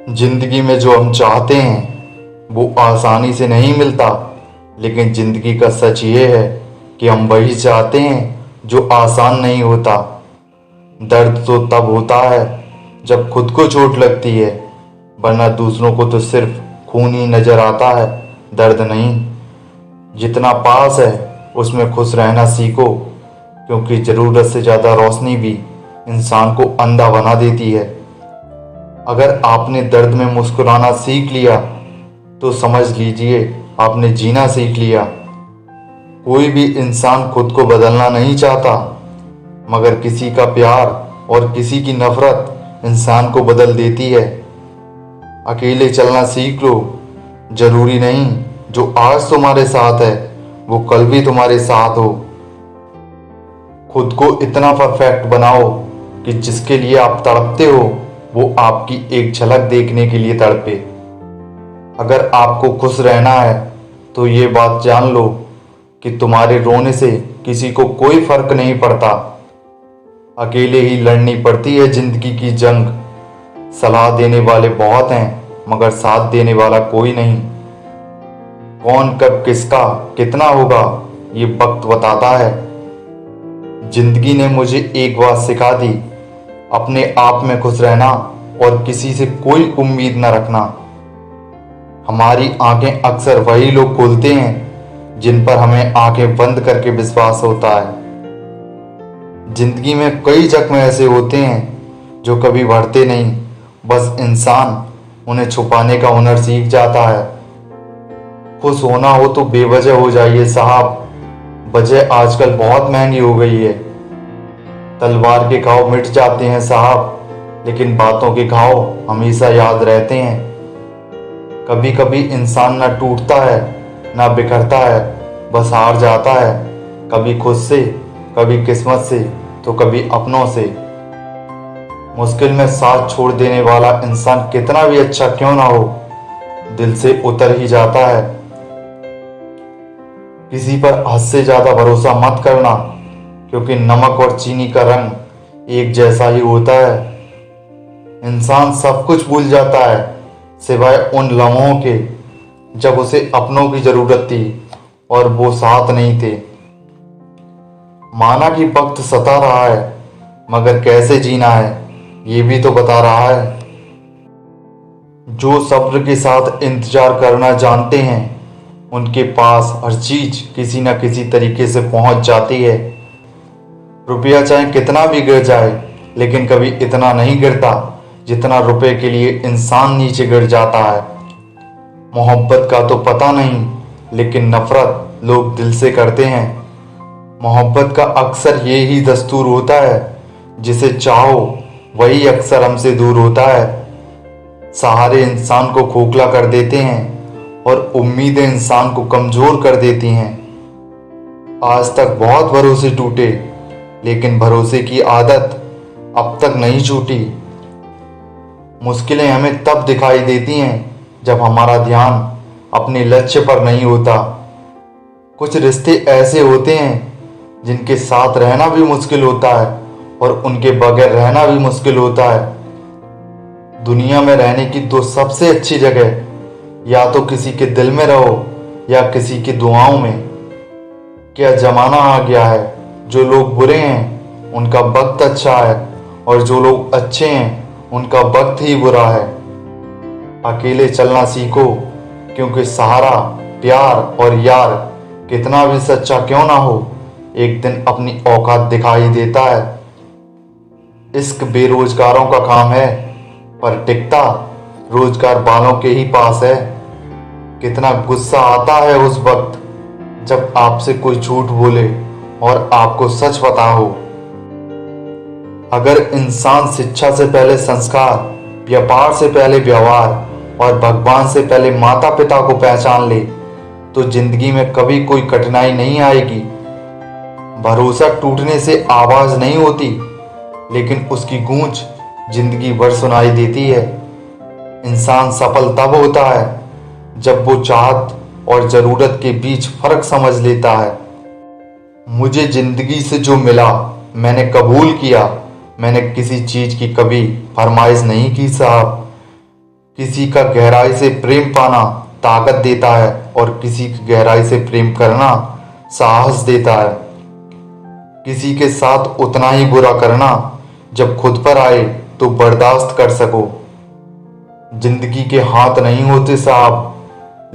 जिंदगी में जो हम चाहते हैं वो आसानी से नहीं मिलता, लेकिन जिंदगी का सच ये है कि हम वही चाहते हैं जो आसान नहीं होता। दर्द तो तब होता है जब खुद को चोट लगती है, वरना दूसरों को तो सिर्फ खून ही नजर आता है, दर्द नहीं। जितना पास है उसमें खुश रहना सीखो, क्योंकि ज़रूरत से ज़्यादा रोशनी भी इंसान को अंधा बना देती है। अगर आपने दर्द में मुस्कुराना सीख लिया तो समझ लीजिए आपने जीना सीख लिया। कोई भी इंसान खुद को बदलना नहीं चाहता, मगर किसी का प्यार और किसी की नफरत इंसान को बदल देती है। अकेले चलना सीख लो, जरूरी नहीं जो आज तुम्हारे साथ है वो कल भी तुम्हारे साथ हो। खुद को इतना परफेक्ट बनाओ कि जिसके लिए आप तड़पते हो वो आपकी एक झलक देखने के लिए तड़पे। अगर आपको खुश रहना है तो ये बात जान लो कि तुम्हारे रोने से किसी को कोई फर्क नहीं पड़ता। अकेले ही लड़नी पड़ती है जिंदगी की जंग। सलाह देने वाले बहुत हैं, मगर साथ देने वाला कोई नहीं। कौन कब किसका कितना होगा ये वक्त बताता है। जिंदगी ने मुझे एक बात सिखा दी, अपने आप में खुश रहना और किसी से कोई उम्मीद न रखना। हमारी आंखें अक्सर वही लोग खोलते हैं जिन पर हमें आंखें बंद करके विश्वास होता है। जिंदगी में कई जख्म ऐसे होते हैं जो कभी बढ़ते नहीं, बस इंसान उन्हें छुपाने का हुनर सीख जाता है। खुश होना हो तो बेवजह हो जाइए साहब, वजह आजकल बहुत महंगी हो गई है। तलवार के घाव मिट जाते हैं साहब, लेकिन बातों के घाव हमेशा याद रहते हैं। कभी कभी इंसान ना टूटता है ना बिखरता है, बस हार जाता है, कभी खुद से, कभी किस्मत से, तो कभी अपनों से। मुश्किल में साथ छोड़ देने वाला इंसान कितना भी अच्छा क्यों ना हो, दिल से उतर ही जाता है। किसी पर हद से ज्यादा भरोसा मत करना, क्योंकि नमक और चीनी का रंग एक जैसा ही होता है। इंसान सब कुछ भूल जाता है सिवाय उन लम्हों के जब उसे अपनों की जरूरत थी और वो साथ नहीं थे। माना कि वक्त सता रहा है, मगर कैसे जीना है ये भी तो बता रहा है। जो सब्र के साथ इंतजार करना जानते हैं उनके पास हर चीज किसी न किसी तरीके से पहुंच जाती है। रुपया चाहे कितना भी गिर जाए, लेकिन कभी इतना नहीं गिरता जितना रुपए के लिए इंसान नीचे गिर जाता है। मोहब्बत का तो पता नहीं, लेकिन नफरत लोग दिल से करते हैं। मोहब्बत का अक्सर ये ही दस्तूर होता है, जिसे चाहो वही अक्सर हमसे दूर होता है। सहारे इंसान को खोखला कर देते हैं और उम्मीदें इंसान को कमजोर कर देती हैं। आज तक बहुत भरोसे टूटे, लेकिन भरोसे की आदत अब तक नहीं छूटी। मुश्किलें हमें तब दिखाई देती हैं जब हमारा ध्यान अपने लक्ष्य पर नहीं होता। कुछ रिश्ते ऐसे होते हैं जिनके साथ रहना भी मुश्किल होता है और उनके बगैर रहना भी मुश्किल होता है। दुनिया में रहने की दो सबसे अच्छी जगह या तो किसी के दिल में रहो या किसी की दुआओं में। क्या जमाना आ गया है, जो लोग बुरे हैं उनका वक्त अच्छा है और जो लोग अच्छे हैं उनका वक्त ही बुरा है। अकेले चलना सीखो, क्योंकि सहारा, प्यार और यार कितना भी सच्चा क्यों ना हो, एक दिन अपनी औकात दिखाई देता है। इश्क बेरोजगारों का काम है, पर टिकता रोजगार वालों के ही पास है। कितना गुस्सा आता है उस वक्त जब आपसे कोई झूठ बोले और आपको सच पता हो। अगर इंसान शिक्षा से पहले संस्कार, व्यापार से पहले व्यवहार और भगवान से पहले माता पिता को पहचान ले, तो जिंदगी में कभी कोई कठिनाई नहीं आएगी। भरोसा टूटने से आवाज नहीं होती, लेकिन उसकी गूंज जिंदगी भर सुनाई देती है। इंसान सफल तब होता है जब वो चाहत और जरूरत के बीच फर्क समझ लेता है। मुझे जिंदगी से जो मिला मैंने कबूल किया, मैंने किसी चीज की कभी फरमाइश नहीं की साहब। किसी का गहराई से प्रेम पाना ताकत देता है और किसी की गहराई से प्रेम करना साहस देता है। किसी के साथ उतना ही बुरा करना जब खुद पर आए तो बर्दाश्त कर सको। जिंदगी के हाथ नहीं होते साहब,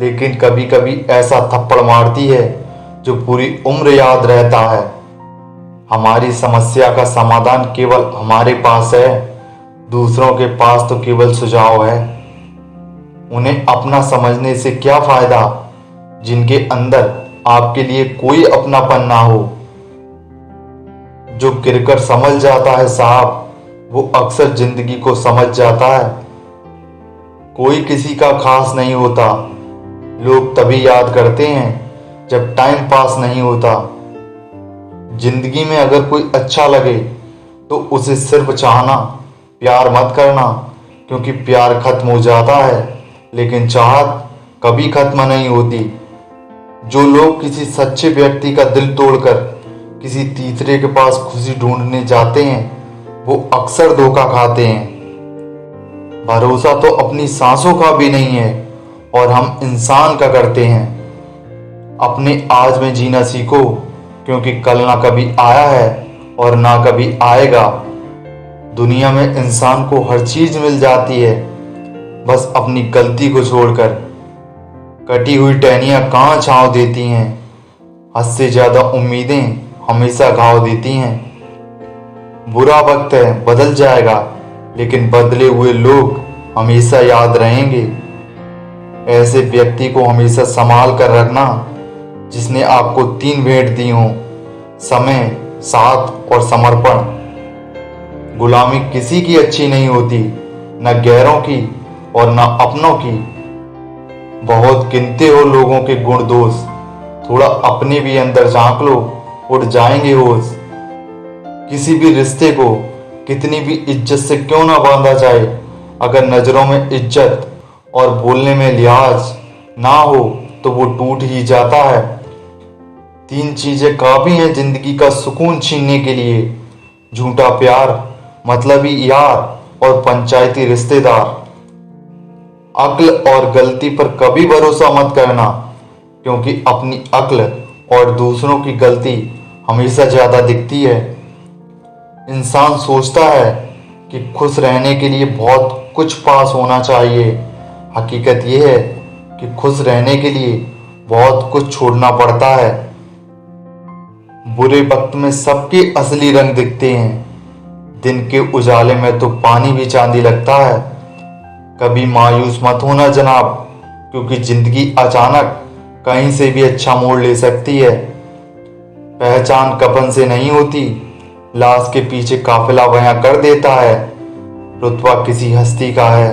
लेकिन कभी कभी ऐसा थप्पड़ मारती है जो पूरी उम्र याद रहता है। हमारी समस्या का समाधान केवल हमारे पास है, दूसरों के पास तो केवल सुझाव है। उन्हें अपना समझने से क्या फायदा जिनके अंदर आपके लिए कोई अपनापन ना हो। जो गिरकर समझ जाता है साहब, वो अक्सर जिंदगी को समझ जाता है। कोई किसी का खास नहीं होता, लोग तभी याद करते हैं जब टाइम पास नहीं होता। जिंदगी में अगर कोई अच्छा लगे तो उसे सिर्फ चाहना, प्यार मत करना, क्योंकि प्यार खत्म हो जाता है लेकिन चाहत कभी खत्म नहीं होती। जो लोग किसी सच्चे व्यक्ति का दिल तोड़कर किसी तीसरे के पास खुशी ढूंढने जाते हैं वो अक्सर धोखा खाते हैं। भरोसा तो अपनी सांसों का भी नहीं है और हम इंसान का करते हैं। अपने आज में जीना सीखो, क्योंकि कल ना कभी आया है और ना कभी आएगा। दुनिया में इंसान को हर चीज मिल जाती है, बस अपनी गलती को छोड़कर। कटी हुई टहनियाँ कहाँ छाँव देती हैं, हद से ज्यादा उम्मीदें हमेशा घाव देती हैं। बुरा वक्त है, बदल जाएगा, लेकिन बदले हुए लोग हमेशा याद रहेंगे। ऐसे व्यक्ति को हमेशा संभाल कर रखना जिसने आपको 3 भेंट दी हों, समय, साथ और समर्पण। गुलामी किसी की अच्छी नहीं होती, न गैरों की और न अपनों की। बहुत गिनते हो लोगों के गुण दोष, थोड़ा अपने भी अंदर झांक लो, उठ जाएंगे होश। किसी भी रिश्ते को कितनी भी इज्जत से क्यों ना बांधा जाए, अगर नजरों में इज्जत और बोलने में लिहाज ना हो तो वो टूट ही जाता है। 3 चीजें काफी हैं जिंदगी का सुकून छीनने के लिए: झूठा प्यार, मतलबी यार और पंचायती रिश्तेदार। अक्ल और गलती पर कभी भरोसा मत करना, क्योंकि अपनी अक्ल और दूसरों की गलती हमेशा ज्यादा दिखती है। इंसान सोचता है कि खुश रहने के लिए बहुत कुछ पास होना चाहिए। हकीकत यह है कि खुश रहने के लिए बहुत कुछ छोड़ना पड़ता है। बुरे वक्त में सबके असली रंग दिखते हैं, दिन के उजाले में तो पानी भी चांदी लगता है। कभी मायूस मत होना जनाब, क्योंकि जिंदगी अचानक कहीं से भी अच्छा मोड़ ले सकती है। पहचान कफन से नहीं होती, लाश के पीछे काफिला बयां कर देता है। रुतबा किसी हस्ती का है